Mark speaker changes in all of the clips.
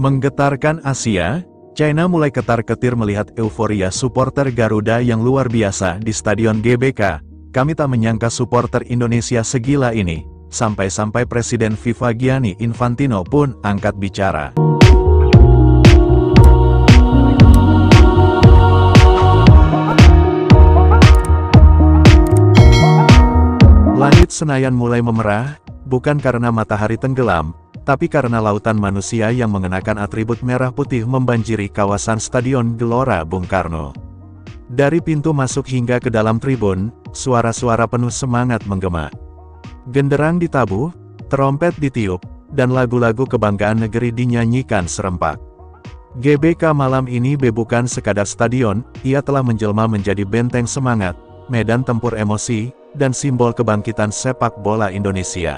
Speaker 1: Menggetarkan Asia, China mulai ketar-ketir melihat euforia supporter Garuda yang luar biasa di Stadion GBK. Kami tak menyangka supporter Indonesia segila ini, sampai-sampai Presiden FIFA Gianni Infantino pun angkat bicara. Langit Senayan mulai memerah, bukan karena matahari tenggelam, tapi karena lautan manusia yang mengenakan atribut merah putih membanjiri kawasan Stadion Gelora Bung Karno. Dari pintu masuk hingga ke dalam tribun, suara-suara penuh semangat menggema. Genderang ditabuh, trompet ditiup, dan lagu-lagu kebanggaan negeri dinyanyikan serempak. GBK malam ini bukan sekadar stadion, ia telah menjelma menjadi benteng semangat, medan tempur emosi, dan simbol kebangkitan sepak bola Indonesia.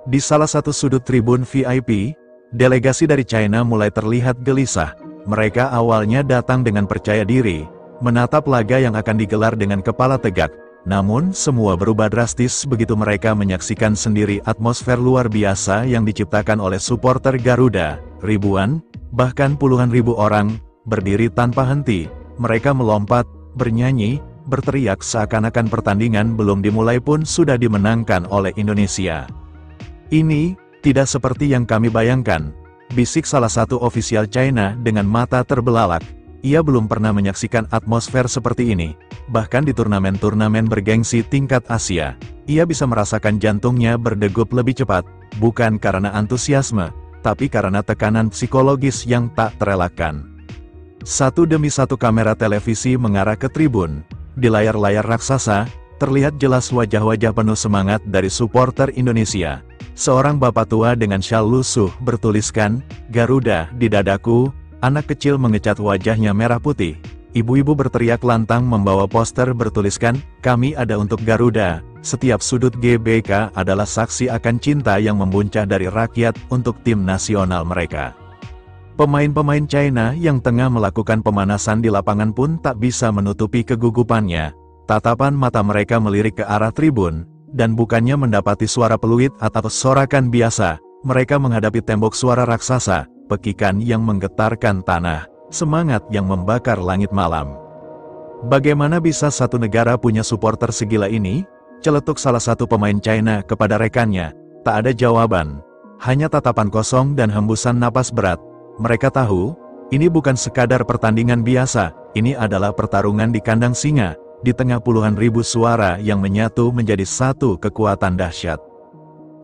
Speaker 1: Di salah satu sudut tribun VIP, delegasi dari China mulai terlihat gelisah. Mereka awalnya datang dengan percaya diri, menatap laga yang akan digelar dengan kepala tegak. Namun, semua berubah drastis begitu mereka menyaksikan sendiri atmosfer luar biasa yang diciptakan oleh supporter Garuda. Ribuan, bahkan puluhan ribu orang, berdiri tanpa henti. Mereka melompat, bernyanyi, berteriak seakan-akan pertandingan belum dimulai pun sudah dimenangkan oleh Indonesia. Ini, tidak seperti yang kami bayangkan, bisik salah satu ofisial China dengan mata terbelalak. Ia belum pernah menyaksikan atmosfer seperti ini, bahkan di turnamen-turnamen bergengsi tingkat Asia. Ia bisa merasakan jantungnya berdegup lebih cepat, bukan karena antusiasme, tapi karena tekanan psikologis yang tak terelakkan. Satu demi satu kamera televisi mengarah ke tribun. Di layar-layar raksasa, terlihat jelas wajah-wajah penuh semangat dari supporter Indonesia. Seorang bapak tua dengan syal lusuh bertuliskan, "Garuda di dadaku." Anak kecil mengecat wajahnya merah putih. Ibu-ibu berteriak lantang membawa poster bertuliskan, "Kami ada untuk Garuda." Setiap sudut GBK adalah saksi akan cinta yang membuncah dari rakyat untuk tim nasional mereka. Pemain-pemain China yang tengah melakukan pemanasan di lapangan pun tak bisa menutupi kegugupannya. Tatapan mata mereka melirik ke arah tribun, dan bukannya mendapati suara peluit atau sorakan biasa, mereka menghadapi tembok suara raksasa, pekikan yang menggetarkan tanah, semangat yang membakar langit malam. Bagaimana bisa satu negara punya supporter segila ini? Celetuk salah satu pemain China kepada rekannya. Tak ada jawaban, hanya tatapan kosong dan hembusan napas berat. Mereka tahu, ini bukan sekadar pertandingan biasa, ini adalah pertarungan di kandang singa, di tengah puluhan ribu suara yang menyatu menjadi satu kekuatan dahsyat.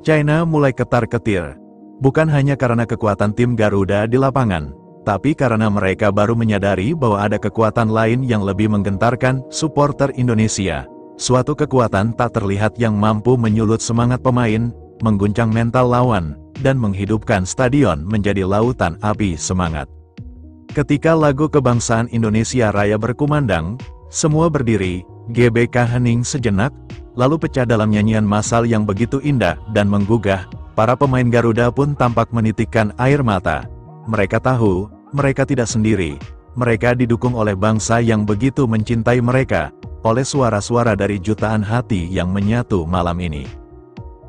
Speaker 1: China mulai ketar-ketir, bukan hanya karena kekuatan tim Garuda di lapangan, tapi karena mereka baru menyadari bahwa ada kekuatan lain yang lebih menggentarkan, supporter Indonesia. Suatu kekuatan tak terlihat yang mampu menyulut semangat pemain, mengguncang mental lawan, dan menghidupkan stadion menjadi lautan api semangat. Ketika lagu kebangsaan Indonesia Raya berkumandang, semua berdiri, GBK hening sejenak, lalu pecah dalam nyanyian massal yang begitu indah dan menggugah. Para pemain Garuda pun tampak menitikkan air mata. Mereka tahu, mereka tidak sendiri. Mereka didukung oleh bangsa yang begitu mencintai mereka, oleh suara-suara dari jutaan hati yang menyatu malam ini.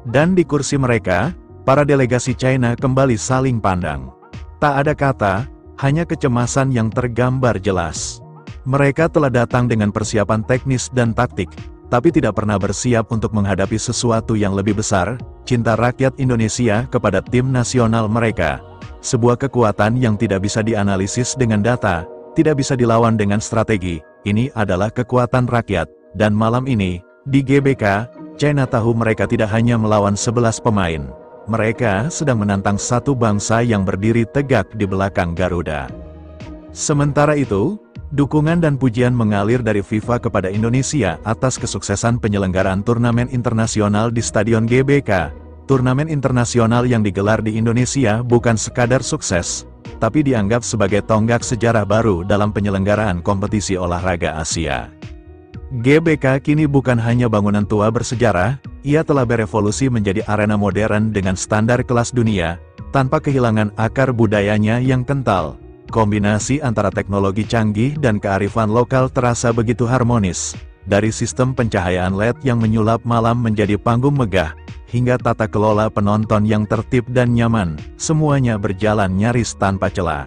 Speaker 1: Dan di kursi mereka, para delegasi China kembali saling pandang. Tak ada kata, hanya kecemasan yang tergambar jelas. Mereka telah datang dengan persiapan teknis dan taktik, tapi tidak pernah bersiap untuk menghadapi sesuatu yang lebih besar, cinta rakyat Indonesia kepada tim nasional mereka. Sebuah kekuatan yang tidak bisa dianalisis dengan data, tidak bisa dilawan dengan strategi. Ini adalah kekuatan rakyat, dan malam ini, di GBK, China tahu mereka tidak hanya melawan 11 pemain. Mereka sedang menantang satu bangsa yang berdiri tegak di belakang Garuda. Sementara itu, dukungan dan pujian mengalir dari FIFA kepada Indonesia atas kesuksesan penyelenggaraan turnamen internasional di Stadion GBK. Turnamen internasional yang digelar di Indonesia bukan sekadar sukses, tapi dianggap sebagai tonggak sejarah baru dalam penyelenggaraan kompetisi olahraga Asia. GBK kini bukan hanya bangunan tua bersejarah, ia telah berevolusi menjadi arena modern dengan standar kelas dunia, tanpa kehilangan akar budayanya yang kental. Kombinasi antara teknologi canggih dan kearifan lokal terasa begitu harmonis. Dari sistem pencahayaan LED yang menyulap malam menjadi panggung megah, hingga tata kelola penonton yang tertib dan nyaman, semuanya berjalan nyaris tanpa celah.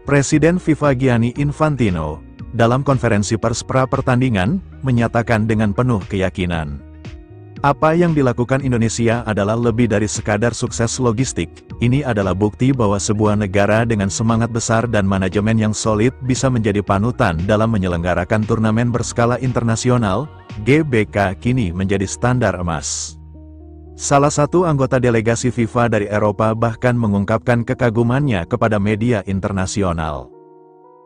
Speaker 1: Presiden FIFA Gianni Infantino, dalam konferensi pers pra-pertandingan, menyatakan dengan penuh keyakinan, apa yang dilakukan Indonesia adalah lebih dari sekadar sukses logistik. Ini adalah bukti bahwa sebuah negara dengan semangat besar dan manajemen yang solid bisa menjadi panutan dalam menyelenggarakan turnamen berskala internasional. GBK kini menjadi standar emas. Salah satu anggota delegasi FIFA dari Eropa bahkan mengungkapkan kekagumannya kepada media internasional.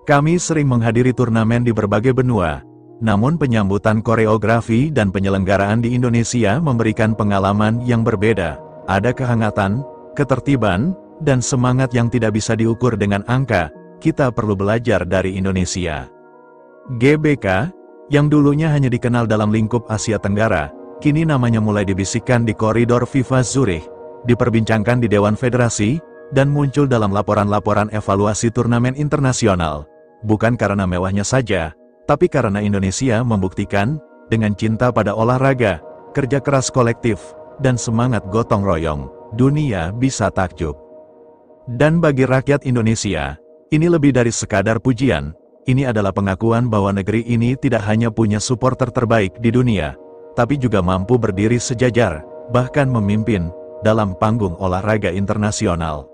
Speaker 1: Kami sering menghadiri turnamen di berbagai benua. Namun penyambutan koreografi dan penyelenggaraan di Indonesia memberikan pengalaman yang berbeda. Ada kehangatan, ketertiban, dan semangat yang tidak bisa diukur dengan angka. Kita perlu belajar dari Indonesia. GBK, yang dulunya hanya dikenal dalam lingkup Asia Tenggara, kini namanya mulai dibisikkan di koridor FIFA Zurich, diperbincangkan di Dewan Federasi, dan muncul dalam laporan-laporan evaluasi turnamen internasional. Bukan karena mewahnya saja, tapi karena Indonesia membuktikan, dengan cinta pada olahraga, kerja keras kolektif, dan semangat gotong royong, dunia bisa takjub. Dan bagi rakyat Indonesia, ini lebih dari sekadar pujian, ini adalah pengakuan bahwa negeri ini tidak hanya punya supporter terbaik di dunia, tapi juga mampu berdiri sejajar, bahkan memimpin, dalam panggung olahraga internasional.